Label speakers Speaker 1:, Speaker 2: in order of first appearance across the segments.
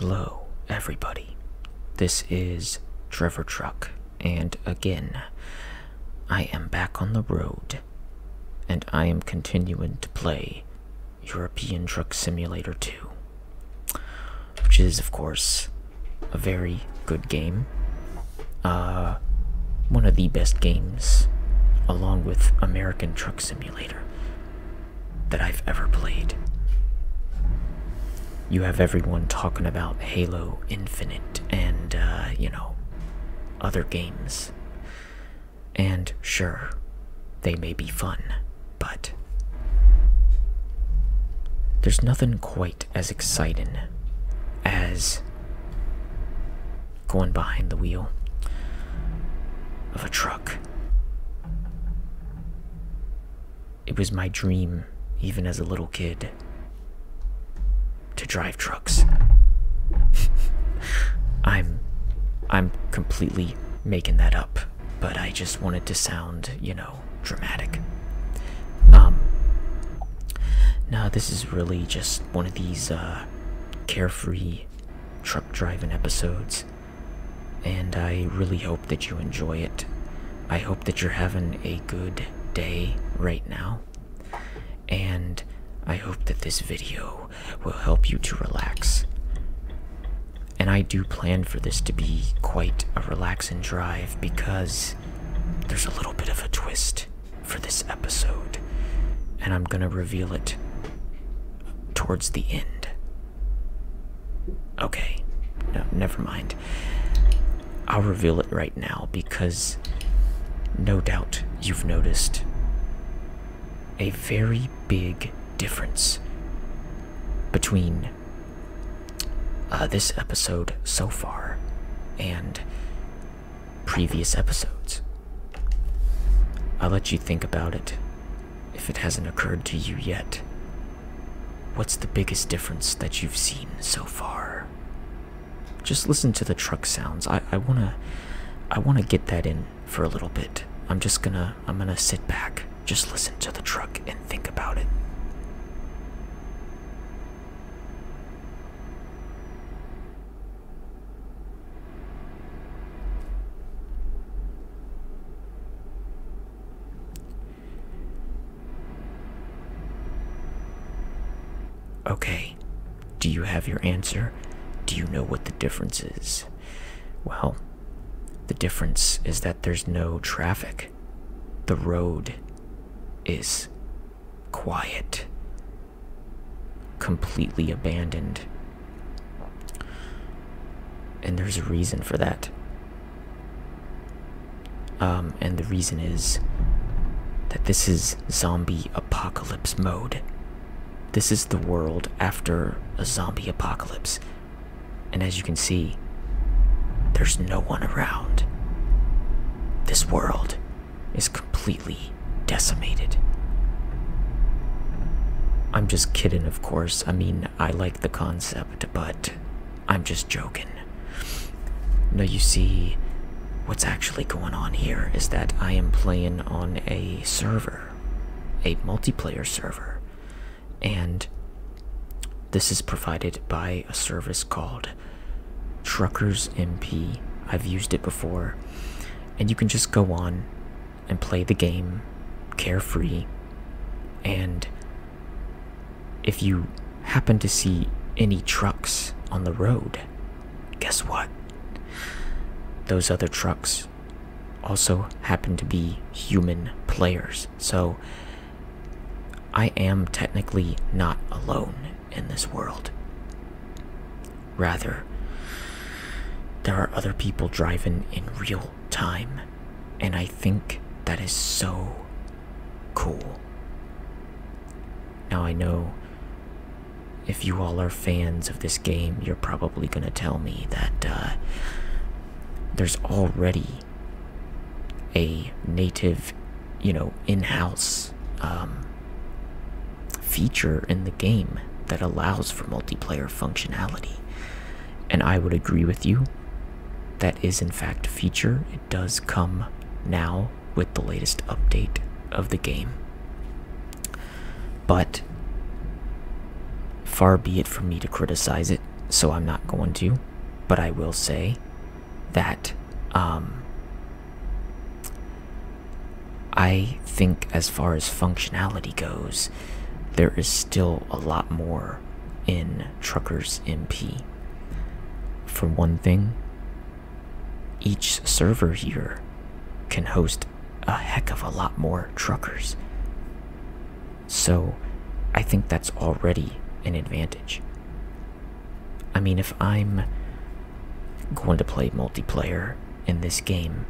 Speaker 1: Hello, everybody. This is Trevor Truck, and again, I am back on the road, and I am continuing to play European Truck Simulator 2, which is, of course, a very good game. One of the best games, along with American Truck Simulator, that I've ever played. You have everyone talking about Halo Infinite and, other games. And sure, they may be fun, but there's nothing quite as exciting as going behind the wheel of a truck. It was my dream, even as a little kid, to drive trucks. I'm completely making that up, but I just wanted to sound, dramatic. No, this is really just one of these carefree truck driving episodes, and I really hope that you enjoy it. I hope that you're having a good day right now, and I hope that this video will help you to relax. And I do plan for this to be quite a relaxing drive because there's a little bit of a twist for this episode, and I'm gonna reveal it towards the end. Okay, no, never mind. I'll reveal it right now because no doubt you've noticed a very big difference between this episode so far and previous episodes. I'll let you think about it if it hasn't occurred to you yet. What's the biggest difference that you've seen so far? Just listen to the truck sounds. I wanna get that in for a little bit. I'm gonna sit back, just listen to the truck and think about it. Okay, do you have your answer? Do you know what the difference is? Well, the difference is that there's no traffic. The road is quiet, completely abandoned. And there's a reason for that. And the reason is that this is zombie apocalypse mode. This is the world after a zombie apocalypse. And as you can see, there's no one around. This world is completely decimated. I'm just kidding, of course. I mean, I like the concept, but I'm just joking. No, you see, what's actually going on here is that I am playing on a server, a multiplayer server. And this is provided by a service called TruckersMP. I've used it before, and you can just go on and play the game carefree. And if you happen to see any trucks on the road, guess what? Those other trucks also happen to be human players. So I am technically not alone in this world. Rather, there are other people driving in real time, and I think that is so cool. Now I know if you all are fans of this game, you're probably gonna tell me that there's already a native, in-house feature in the game that allows for multiplayer functionality. And I would agree with you. That is in fact a feature. It does come now with the latest update of the game. But far be it from me to criticize it. so I'm not going to. But I will say that I think as far as functionality goes, there is still a lot more in TruckersMP. For one thing, each server here can host a heck of a lot more truckers. So I think that's already an advantage. I mean, if I'm going to play multiplayer in this game,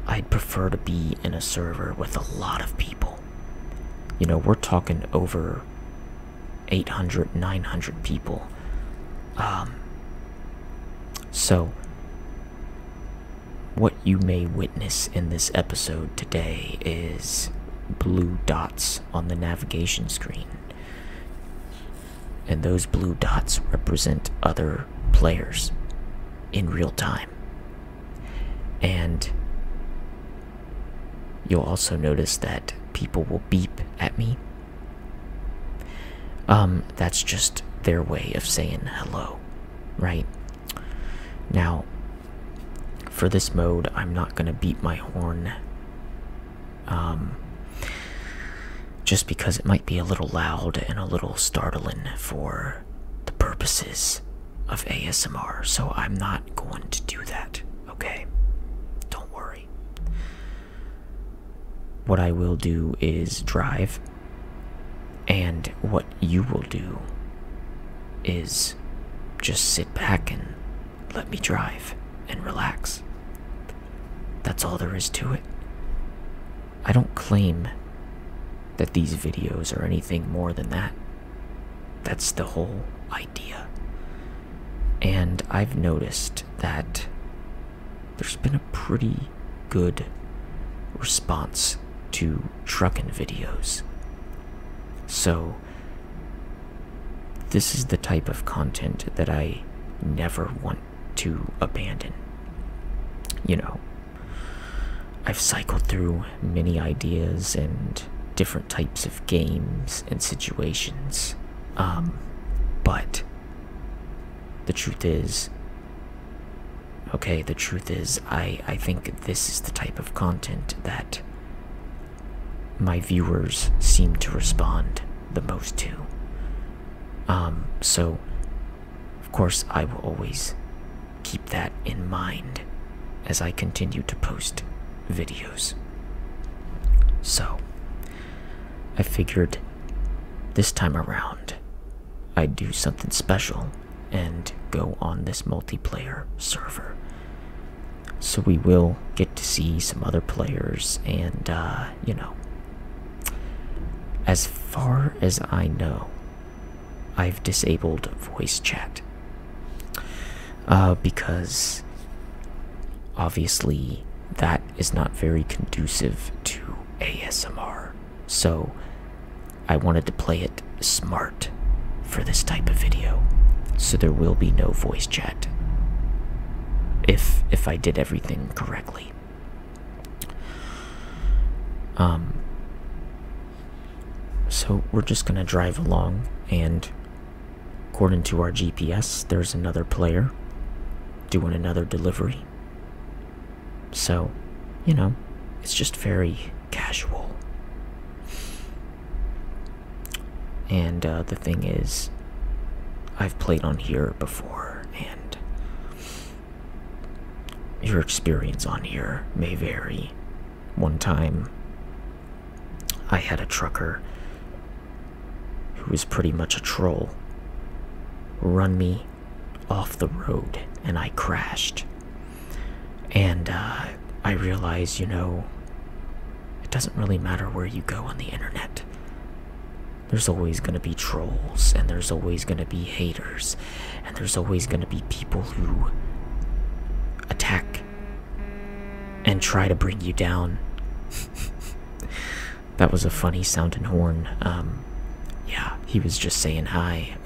Speaker 1: I'd prefer to be in a server with a lot of people. You know, we're talking over 800, 900 people. So, what you may witness in this episode today is blue dots on the navigation screen. And those blue dots represent other players in real time. And you'll also notice that people will beep at me. That's just their way of saying hello, right? Now, for this mode, I'm not gonna beat my horn, just because it might be a little loud and a little startling for the purposes of ASMR, so I'm not going to do that, okay? Don't worry. What I will do is drive, and what you will do is just sit back and let me drive and relax. That's all there is to it. I don't claim that these videos are anything more than that. That's the whole idea. And I've noticed that there's been a pretty good response to trucking videos. So this is the type of content that I never want to abandon. You know, I've cycled through many ideas and different types of games and situations, but the truth is, I think this is the type of content that my viewers seem to respond the most to. So of course I will always keep that in mind as I continue to post videos. So I figured this time around I'd do something special and go on this multiplayer server. So we will get to see some other players, and you know, as far as I know, I've disabled voice chat because obviously that is not very conducive to ASMR. So I wanted to play it smart for this type of video. So there will be no voice chat if I did everything correctly. So we're just gonna drive along, and according to our GPS, there's another player doing another delivery. So, you know, it's just very casual. And the thing is, I've played on here before, and your experience on here may vary. One time, I had a trucker who was pretty much a troll run me off the road, and I crashed. And I realized, you know, it doesn't really matter where you go on the internet. There's always going to be trolls, and there's always going to be haters, and there's always going to be people who attack and try to bring you down. That was a funny sounding horn. Yeah, he was just saying hi.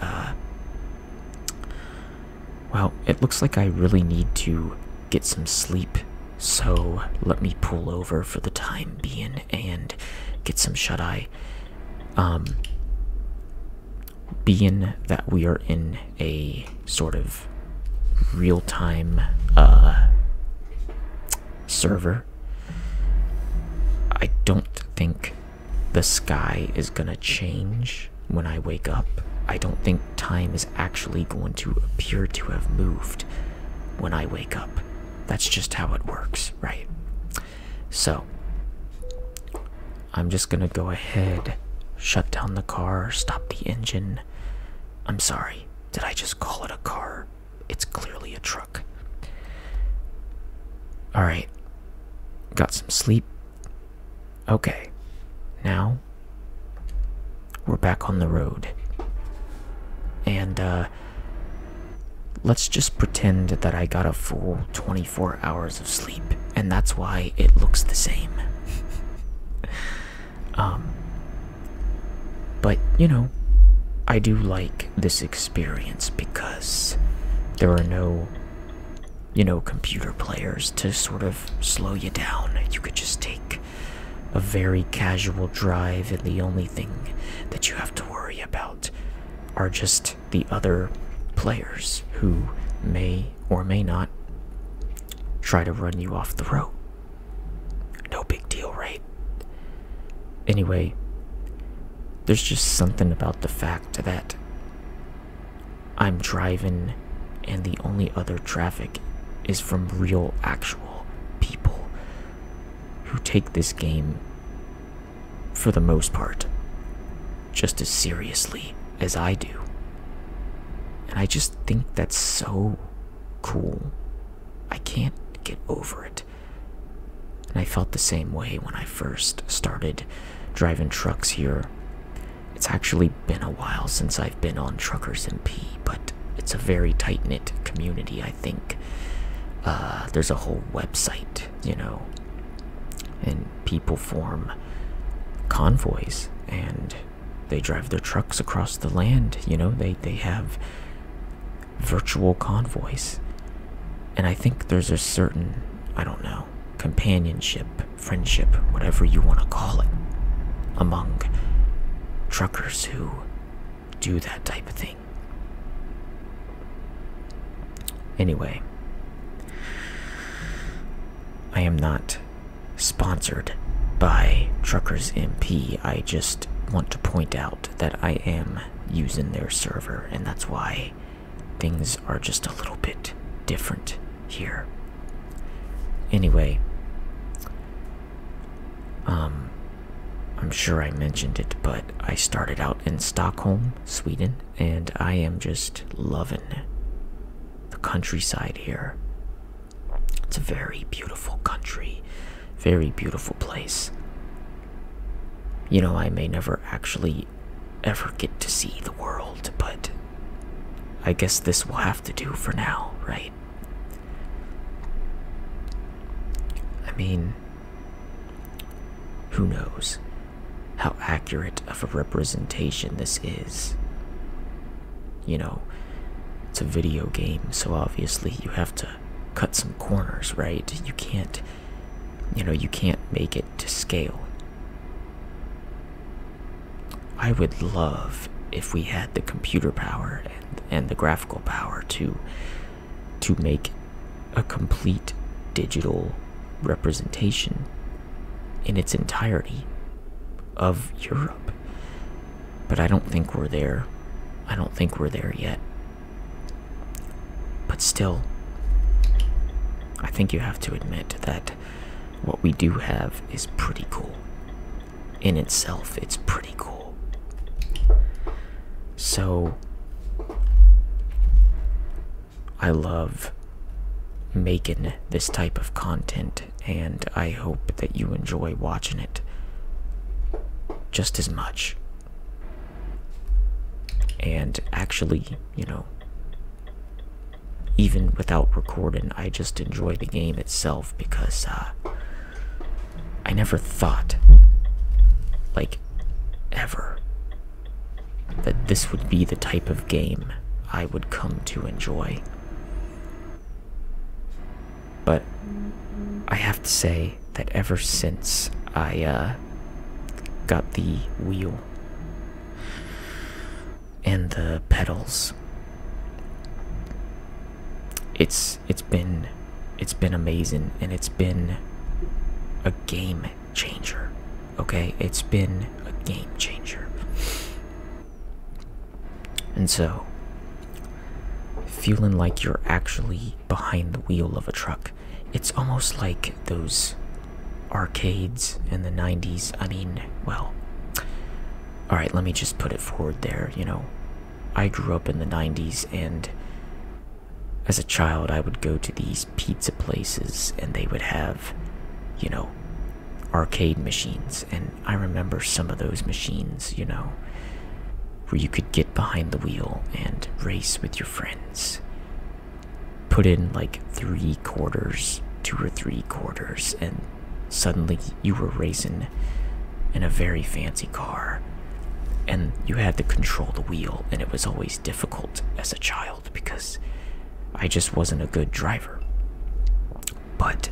Speaker 1: Well, it looks like I really need to get some sleep, so let me pull over for the time being and get some shut-eye. being that we are in a sort of real-time server, I don't think the sky is gonna change when I wake up. I don't think time is actually going to appear to have moved when I wake up. That's just how it works, right? So, I'm just gonna go ahead, shut down the car, stop the engine. I'm sorry, did I just call it a car? It's clearly a truck. Alright, got some sleep. Okay, now we're back on the road. And let's just pretend that I got a full 24 hours of sleep, and that's why it looks the same. But, you know, I do like this experience because there are no, you know, computer players to sort of slow you down. You could just take a very casual drive, and the only thing that you have to worry about are just the other players who may or may not try to run you off the road. No big deal, right? Anyway, there's just something about the fact that I'm driving and the only other traffic is from real, actual people who take this game, for the most part, just as seriously as I do. And I just think that's so cool. I can't get over it. And I felt the same way when I first started driving trucks here. It's actually been a while since I've been on TruckersMP, but it's a very tight-knit community, I think. There's a whole website, you know, and people form convoys, and they drive their trucks across the land, you know, they have virtual convoys. And I think there's a certain, I don't know, companionship, friendship, whatever you want to call it, among truckers who do that type of thing. Anyway, I am not sponsored by TruckersMP. I just want to point out that I am using their server, and that's why things are just a little bit different here. Anyway, I'm sure I mentioned it, but I started out in Stockholm, Sweden, and I am just loving the countryside here. It's a very beautiful country, very beautiful place. You know, I may never actually ever get to see the world, but I guess this will have to do for now, right? I mean, who knows how accurate of a representation this is? You know, it's a video game, so obviously you have to cut some corners, right? You can't, you know, you can't make it to scale. I would love if we had the computer power and the graphical power to make a complete digital representation in its entirety of Europe. But I don't think we're there. I don't think we're there yet. But still, I think you have to admit that what we do have is pretty cool. In itself, it's pretty cool. So, I love making this type of content, and I hope that you enjoy watching it just as much. And actually, you know, even without recording, I just enjoy the game itself because I never thought, like, ever, that this would be the type of game I would come to enjoy. But I have to say that ever since I got the wheel and the pedals. It's been amazing, and it's been a game changer. Okay, it's been a game changer. And so, feeling like you're actually behind the wheel of a truck, it's almost like those arcades in the 90s. I mean, well, alright, let me just put it forward there. You know, I grew up in the 90s, and as a child I would go to these pizza places, and they would have, you know, arcade machines. And I remember some of those machines, you know, where you could get behind the wheel and race with your friends. Put in like 3 quarters, 2 or 3 quarters, and suddenly you were racing in a very fancy car. And you had to control the wheel, and it was always difficult as a child because I just wasn't a good driver. But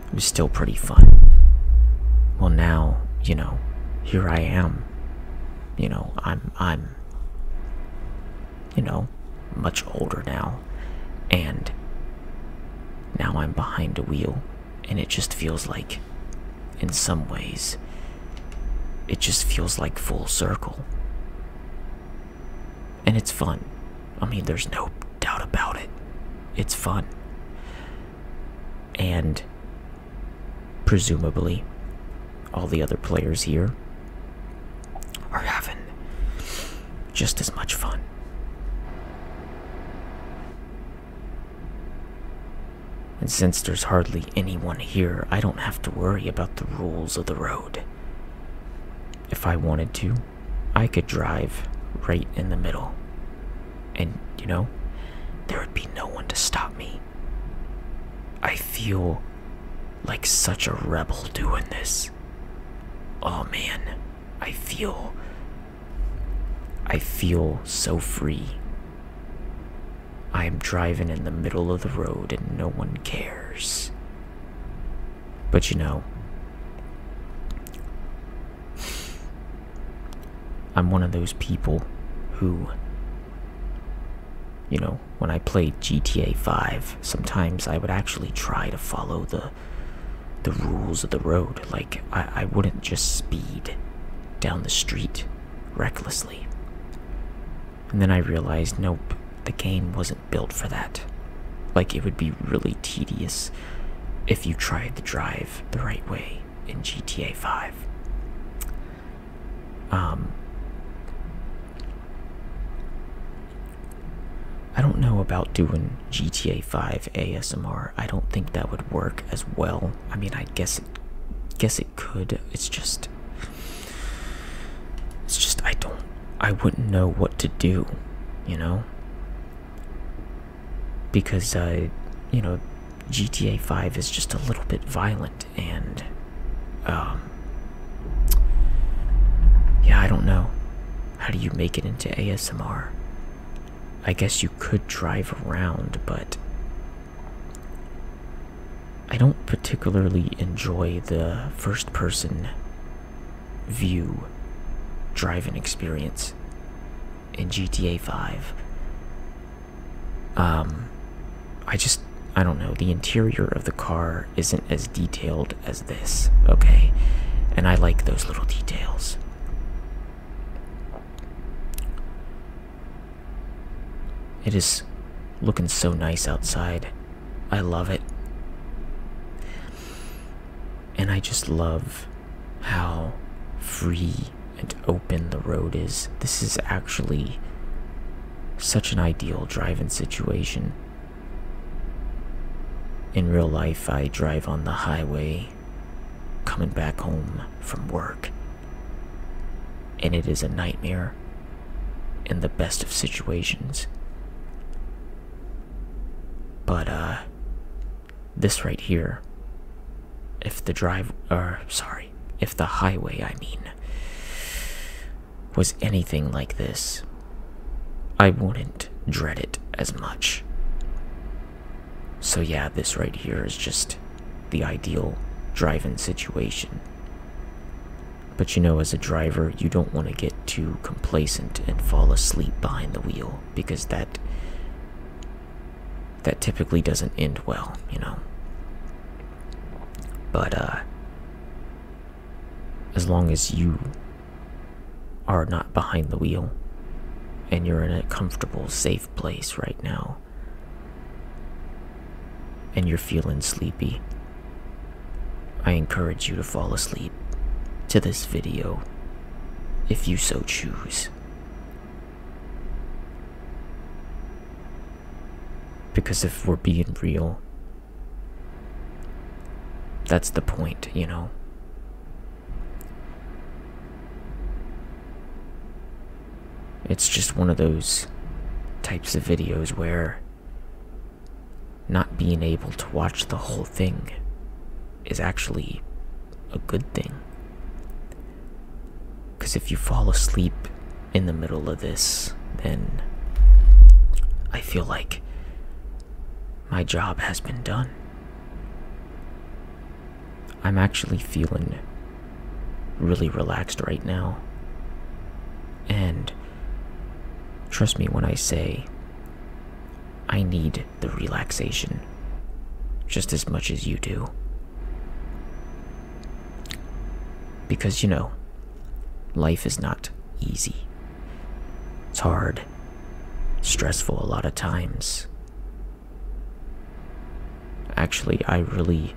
Speaker 1: it was still pretty fun. Well, now, you know, here I am. You know, I'm you know, much older now, and now I'm behind a wheel, and it just feels like, in some ways, it just feels like full circle. And it's fun. I mean, there's no doubt about it. It's fun. And presumably, all the other players here are having just as much fun. And since there's hardly anyone here, I don't have to worry about the rules of the road. If I wanted to, I could drive right in the middle. And, you know, there would be no one to stop me. I feel like such a rebel doing this. Oh man, I feel so free. I am driving in the middle of the road and no one cares. But you know, I'm one of those people who, you know, when I played GTA 5, sometimes I would actually try to follow the rules of the road. Like, I wouldn't just speed down the street recklessly. And then I realized, nope, the game wasn't built for that. Like, it would be really tedious if you tried to drive the right way in GTA 5. I don't know about doing GTA 5 ASMR. I don't think that would work as well. I mean, I guess it could. It's just I wouldn't know what to do, you know? Because you know, GTA 5 is just a little bit violent, and yeah, I don't know. How do you make it into ASMR? I guess you could drive around, but I don't particularly enjoy the first-person view driving experience in GTA 5. I don't know, the interior of the car isn't as detailed as this, okay? And I like those little details. It is looking so nice outside. I love it. And I just love how free and open the road is. This is actually such an ideal driving situation. In real life, I drive on the highway coming back home from work, and it is a nightmare in the best of situations. But this right here, if the highway, I mean, was anything like this, I wouldn't dread it as much. So yeah, this right here is just the ideal driving situation. But you know, as a driver, you don't want to get too complacent and fall asleep behind the wheel, because that typically doesn't end well, you know. But as long as you are not behind the wheel and you're in a comfortable, safe place right now and you're feeling sleepy, I encourage you to fall asleep to this video if you so choose. Because if we're being real, that's the point, you know. It's just one of those types of videos where not being able to watch the whole thing is actually a good thing. Because if you fall asleep in the middle of this, then I feel like my job has been done. I'm actually feeling really relaxed right now. And trust me when I say I need the relaxation just as much as you do. Because, you know, life is not easy. It's hard, stressful a lot of times. Actually, I really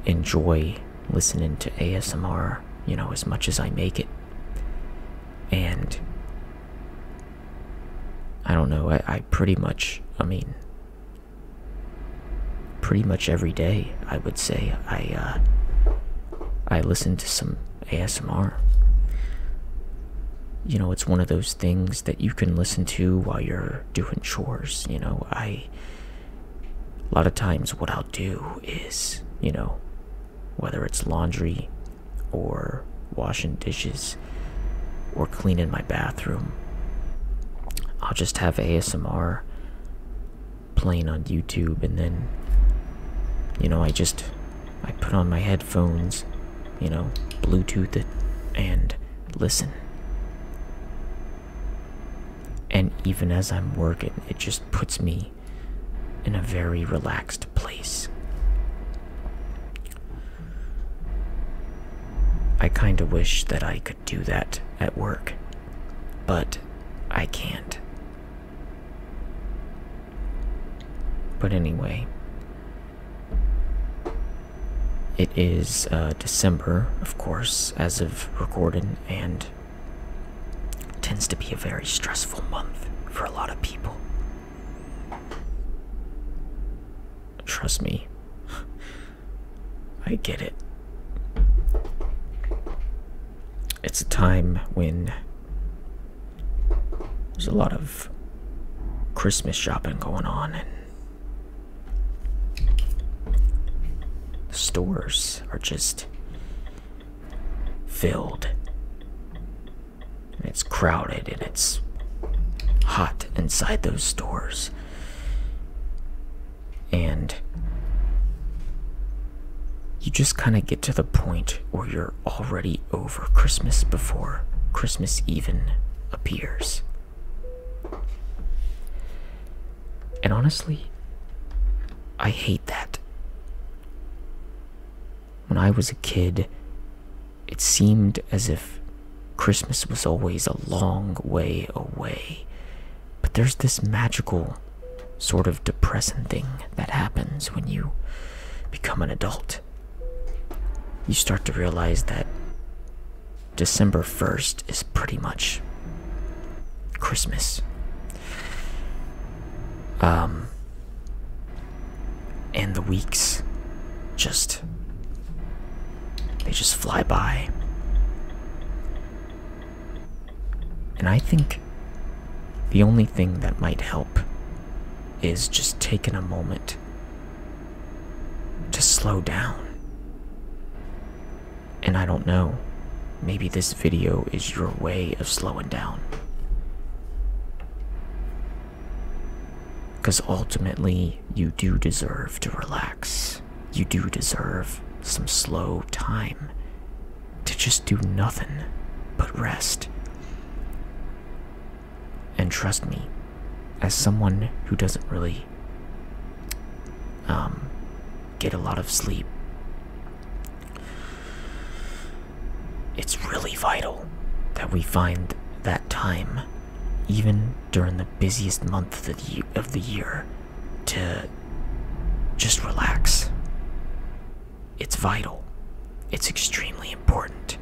Speaker 1: enjoy listening to ASMR, you know, as much as I make it. And I don't know, I pretty much, pretty much every day, I would say, I listen to some ASMR. You know, it's one of those things that you can listen to while you're doing chores, you know. A lot of times what I'll do is, you know, whether it's laundry or washing dishes or cleaning my bathroom, I'll just have ASMR playing on YouTube, and then, you know, I put on my headphones, you know, Bluetooth it, and listen. And even as I'm working, it just puts me in a very relaxed place. I kinda wish that I could do that at work, but I can't. But anyway, it is December, of course, as of recording, and tends to be a very stressful month for a lot of people. Trust me, I get it. It's a time when there's a lot of Christmas shopping going on, and the stores are just filled. And it's crowded and it's hot inside those stores. And you just kind of get to the point where you're already over Christmas before Christmas even appears. And honestly, I hate that. When I was a kid, it seemed as if Christmas was always a long way away. But there's this magical, sort of depressing thing that happens when you become an adult. You start to realize that December 1st is pretty much Christmas. And the weeks they just fly by. And I think the only thing that might help is just taking a moment to slow down. And I don't know, maybe this video is your way of slowing down. Because ultimately, you do deserve to relax. You do deserve some slow time to just do nothing but rest. And trust me, as someone who doesn't really get a lot of sleep, it's really vital that we find that time, even during the busiest month of the year, to just relax. It's vital. It's extremely important.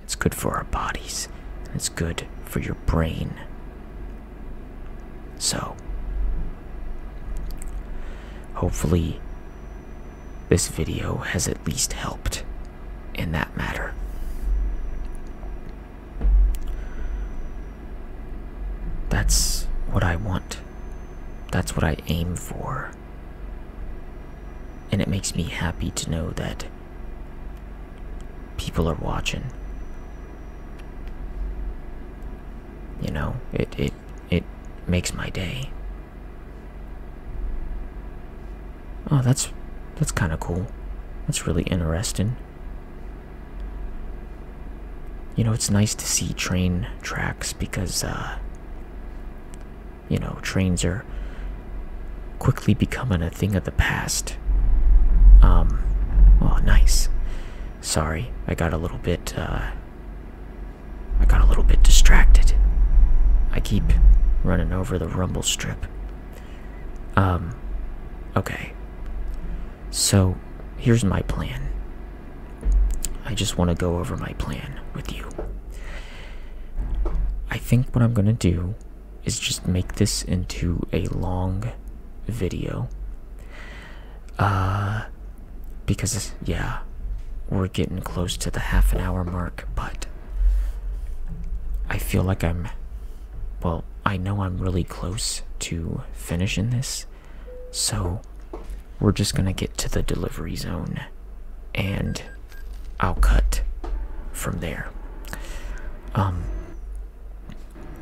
Speaker 1: It's good for our bodies, and it's good for your brain. So, hopefully, this video has at least helped in that matter. That's what I want. That's what I aim for. And it makes me happy to know that people are watching. You know, it makes my day. Oh, that's kind of cool. That's really interesting. You know, it's nice to see train tracks because, you know, trains are quickly becoming a thing of the past. Oh, nice. Sorry, I got a little bit distracted. I keep running over the rumble strip. Okay. So, here's my plan. I just want to go over my plan with you. I think what I'm gonna do is just make this into a long video. Because, yeah, we're getting close to the half-an-hour mark, but I feel like well, I know I'm really close to finishing this, so we're just gonna get to the delivery zone, and I'll cut from there.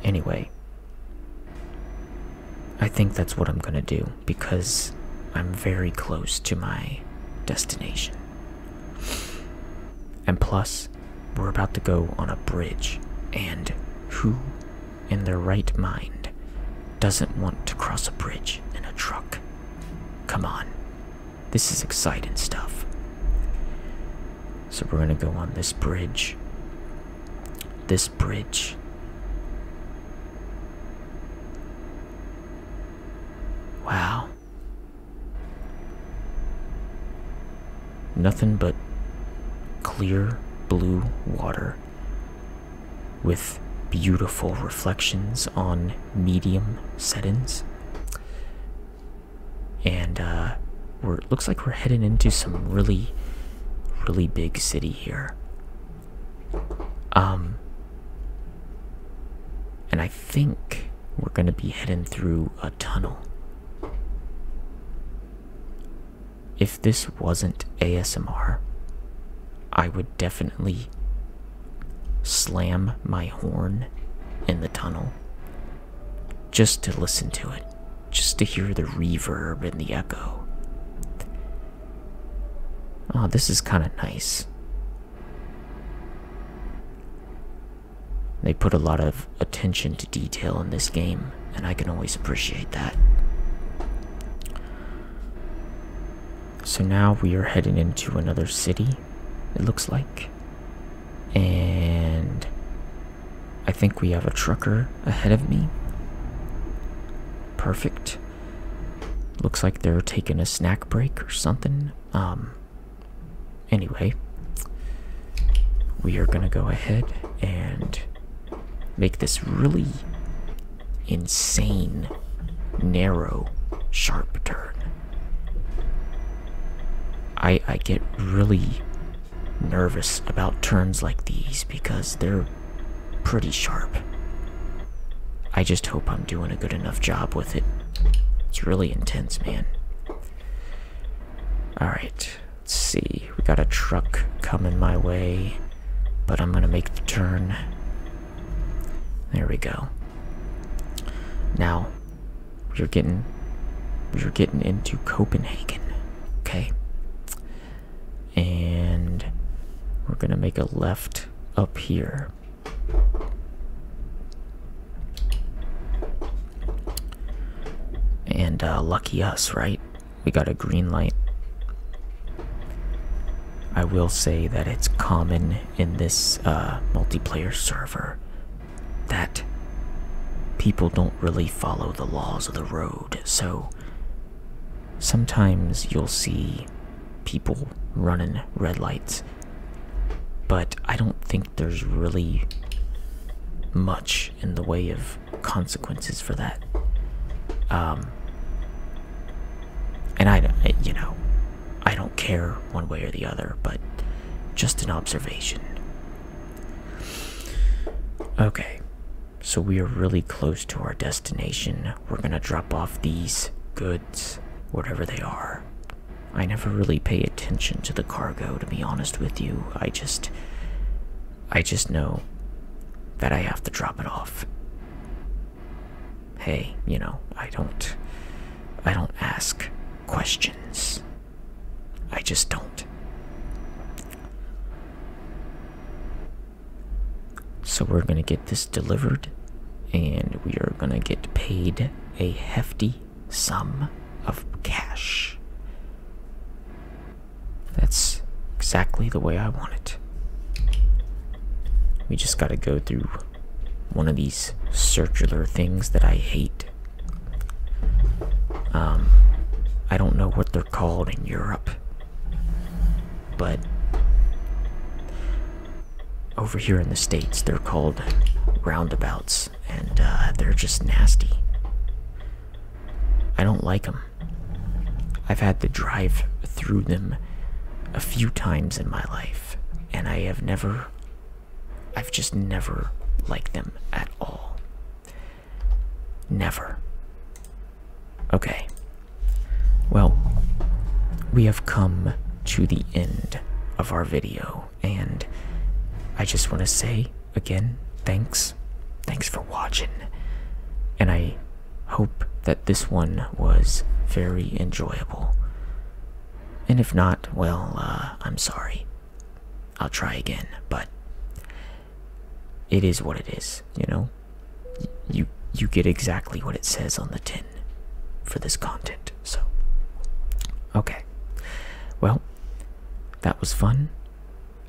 Speaker 1: Anyway, I think that's what I'm gonna do, because I'm very close to my destination. And plus, we're about to go on a bridge, and who in their right mind doesn't want to cross a bridge in a truck? Come on, this is exciting stuff. So we're gonna go on this bridge. This bridge. Wow. Nothing but clear blue water with beautiful reflections on medium settings. And looks like we're heading into some really big city here. And I think we're gonna be heading through a tunnel. If this wasn't ASMR, I would definitely slam my horn in the tunnel just to listen to it, just to hear the reverb and the echo. Oh, this is kind of nice. They put a lot of attention to detail in this game, and I can always appreciate that. So now we are heading into another city, it looks like. And I think we have a trucker ahead of me. Perfect. Looks like they're taking a snack break or something. Anyway, we are gonna go ahead and make this really insane, narrow, sharp turn. I get really nervous about turns like these because they're pretty sharp. I just hope I'm doing a good enough job with it. It's really intense, man. Alright, let's see. We got a truck coming my way, but I'm gonna make the turn. There we go. Now, we're getting into Copenhagen, okay? And we're gonna make a left up here. And lucky us, right? We got a green light. I will say that it's common in this multiplayer server that people don't really follow the laws of the road, so sometimes you'll see people running red lights, but I don't think there's really much in the way of consequences for that. And I don't care one way or the other, but just an observation. Okay, so we are really close to our destination. We're gonna drop off these goods, whatever they are. I never really pay attention to the cargo, to be honest with you. I just know that I have to drop it off. Hey, I don't ask questions. I just don't. So we're gonna get this delivered, and we are gonna get paid a hefty sum of cash. That's exactly the way I want it. We just gotta go through one of these circular things that I hate. I don't know what they're called in Europe, but over here in the States they're called roundabouts, and they're just nasty. I don't like them. I've had to drive through them a few times in my life, and I've just never liked them at all. Never. Okay. Well, we have come to the end of our video, and I just want to say again, thanks for watching, and I hope that this one was very enjoyable, and if not, well, I'm sorry. I'll try again, but it is what it is, you get exactly what it says on the tin for this content. So okay, well, that was fun.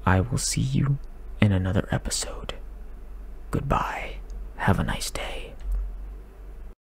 Speaker 1: I will see you in another episode. Goodbye. Have a nice day.